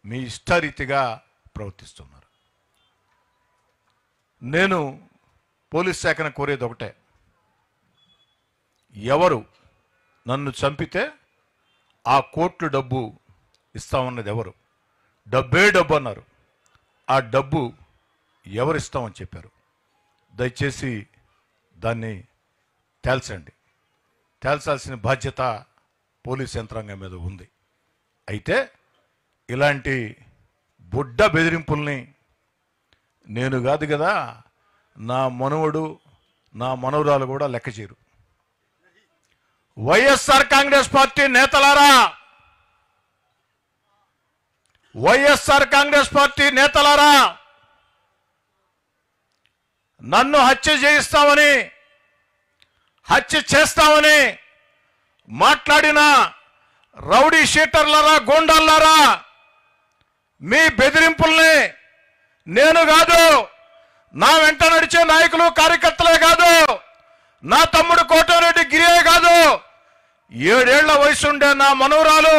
మీ ఇష్టారీతిగా ప్రవర్తిస్తున్నారు. నేను పోలీస్ శాఖను కోరేది ఒకటే, ఎవరు నన్ను చంపితే ఆ కోట్లు డబ్బు ఇస్తామన్నది ఎవరు? డబ్బే డబ్బు అన్నారు. ఆ డబ్బు ఎవరు ఇస్తామని చెప్పారు? దయచేసి దాన్ని తేల్చండి. తేల్చాల్సిన బాధ్యత పోలీస్ యంత్రాంగం మీద ఉంది. అయితే ఇలాంటి బుడ్డ బెదిరింపుల్ని నేను కాదు కదా, నా మనవడు నా మనవరాలు కూడా లెక్క చేయరు. వైఎస్ఆర్ కాంగ్రెస్ పార్టీ నేతలారా, వైఎస్ఆర్ కాంగ్రెస్ పార్టీ నేతలారా, నన్ను హత్య చేయిస్తామని, హత్య చేస్తామని మాట్లాడిన రౌడీ షీటర్లరా, గోండాల్లారా, మీ బెదిరింపుల్ని నేను కాదు, నా వెంట నడిచే నాయకులు కార్యకర్తలే కాదు, నా తమ్ముడు కోటరెడ్డి గిరియే కాదు, 7 ఏళ్ల వయసుండే నా మనవరాలు,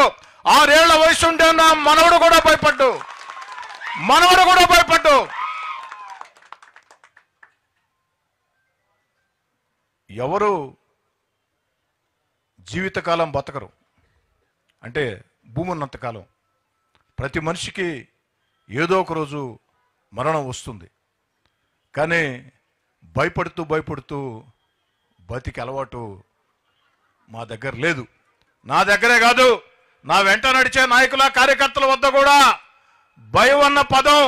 6 ఏళ్ల వయసుండే నా మనవడు కూడా భయపడ్డు. ఎవరు జీవితకాలం బతకరు అంటే భూమి ఉన్నంతకాలం ప్రతి మనిషికి ఏదో ఒక రోజు మరణం వస్తుంది. కానీ భయపడుతూ బతికి అలవాటు మా దగ్గర లేదు. నా దగ్గరే కాదు, నా వెంట నడిచే నాయకుల కార్యకర్తల వద్ద కూడా భయం అన్న పదం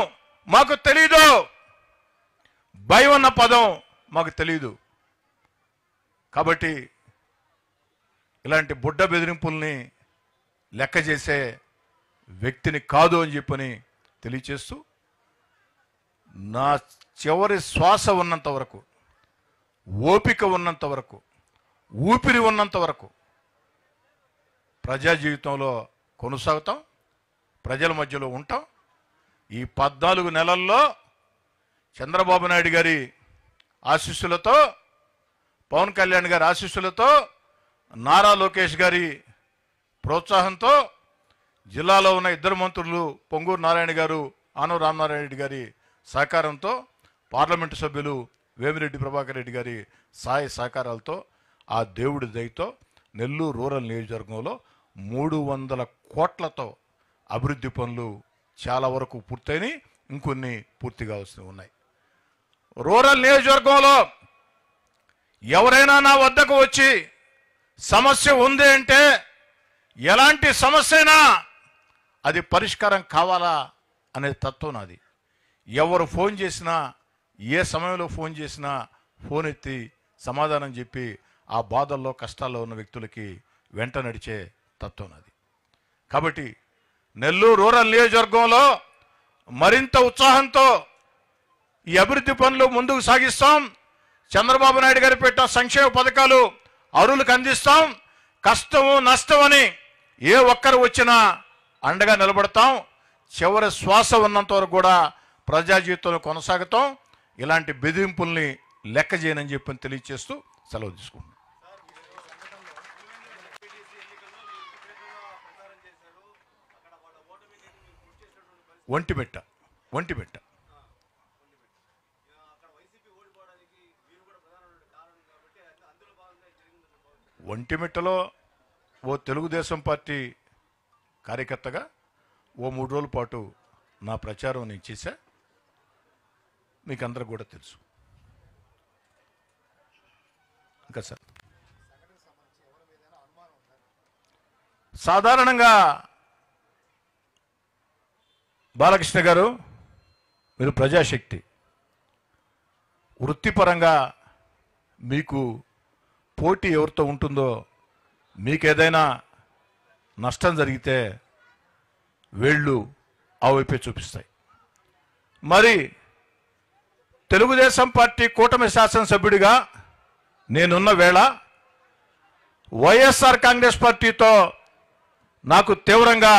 మాకు తెలీదు. భయం అన్న పదం మాకు తెలీదు. కాబట్టి ఇలాంటి బుడ్డ బెదిరింపుల్ని లెక్క చేసే వ్యక్తిని కాదు అని చెప్పని తెలియచేస్తూ, నా చివరి శ్వాస ఉన్నంత వరకు, ఓపిక ఉన్నంత వరకు, ఊపిరి ఉన్నంత వరకు ప్రజా జీవితంలో కొనసాగుతాం, ప్రజల మధ్యలో ఉంటాం. ఈ 14 నెలల్లో చంద్రబాబు నాయుడు గారి ఆశీస్సులతో, పవన్ కళ్యాణ్ గారి ఆశీస్సులతో, నారా లోకేష్ గారి ప్రోత్సాహంతో, జిల్లాలో ఉన్న 2 మంత్రులు పొంగూరు నారాయణ గారు, ఆనవ రామనారాయణ రెడ్డి గారి సహకారంతో, పార్లమెంటు సభ్యులు వేమిరెడ్డి ప్రభాకర్ రెడ్డి గారి సహాయ సహకారాలతో, ఆ దేవుడి దయతో నెల్లూరు రూరల్ నియోజకవర్గంలో 300 కోట్లతో అభివృద్ధి పనులు చాలా వరకు పూర్తయినాయి. ఇంకొన్ని పూర్తి కావాల్సి ఉన్నాయి. రూరల్ నియోజకవర్గంలో ఎవరైనా నా వద్దకు వచ్చి సమస్య ఉంది అంటే, ఎలాంటి సమస్య అయినా అది పరిష్కారం కావాలా అనే తత్వం నాది. ఎవరు ఫోన్ చేసినా, ఏ సమయంలో ఫోన్ చేసినా ఫోన్ ఎత్తి సమాధానం చెప్పి ఆ బాధల్లో కష్టాల్లో ఉన్న వ్యక్తులకి వెంట నడిచే తత్వం నాది. కాబట్టి నెల్లూరు రూరల్ నియోజకవర్గంలో మరింత ఉత్సాహంతో ఈ అభివృద్ధి పనులు ముందుకు సాగిస్తాం. చంద్రబాబు నాయుడు గారు పెట్టిన సంక్షేమ పథకాలు అరువులకు అందిస్తాం. కష్టము నష్టం అని ఏ ఒక్కరు వచ్చినా అండగా నిలబడతాం. చివరి శ్వాస ఉన్నంత వరకు కూడా ప్రజా జీవితంలో కొనసాగుతాం. ఇలాంటి బెదిరింపుల్ని లెక్క చేయనని చెప్పని తెలియజేస్తూ సెలవు తీసుకుంటున్నాం. ఒంటిమిట్టలో ఓ తెలుగుదేశం పార్టీ కార్యకర్తగా ఓ 3 రోజుల పాటు నా ప్రచారం నేను చేశా. మీకు అందరూ కూడా తెలుసు. ఇంకా సార్, సాధారణంగా బాలకృష్ణ గారు, మీరు ప్రజాశక్తి, వృత్తిపరంగా మీకు పోటీ ఎవరితో ఉంటుందో, మీకు ఏదైనా నష్టం జరిగితే వేళ్ళు ఆ వైపే చూపిస్తాయి. మరి తెలుగుదేశం పార్టీ కూటమి శాసనసభ్యుడిగా నేనున్న వేళ వైఎస్ఆర్ కాంగ్రెస్ పార్టీతో నాకు తీవ్రంగా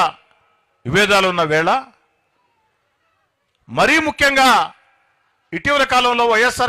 విభేదాలు ఉన్న వేళ, మరీ ముఖ్యంగా ఇటీవల కాలంలో వైఎస్ఆర్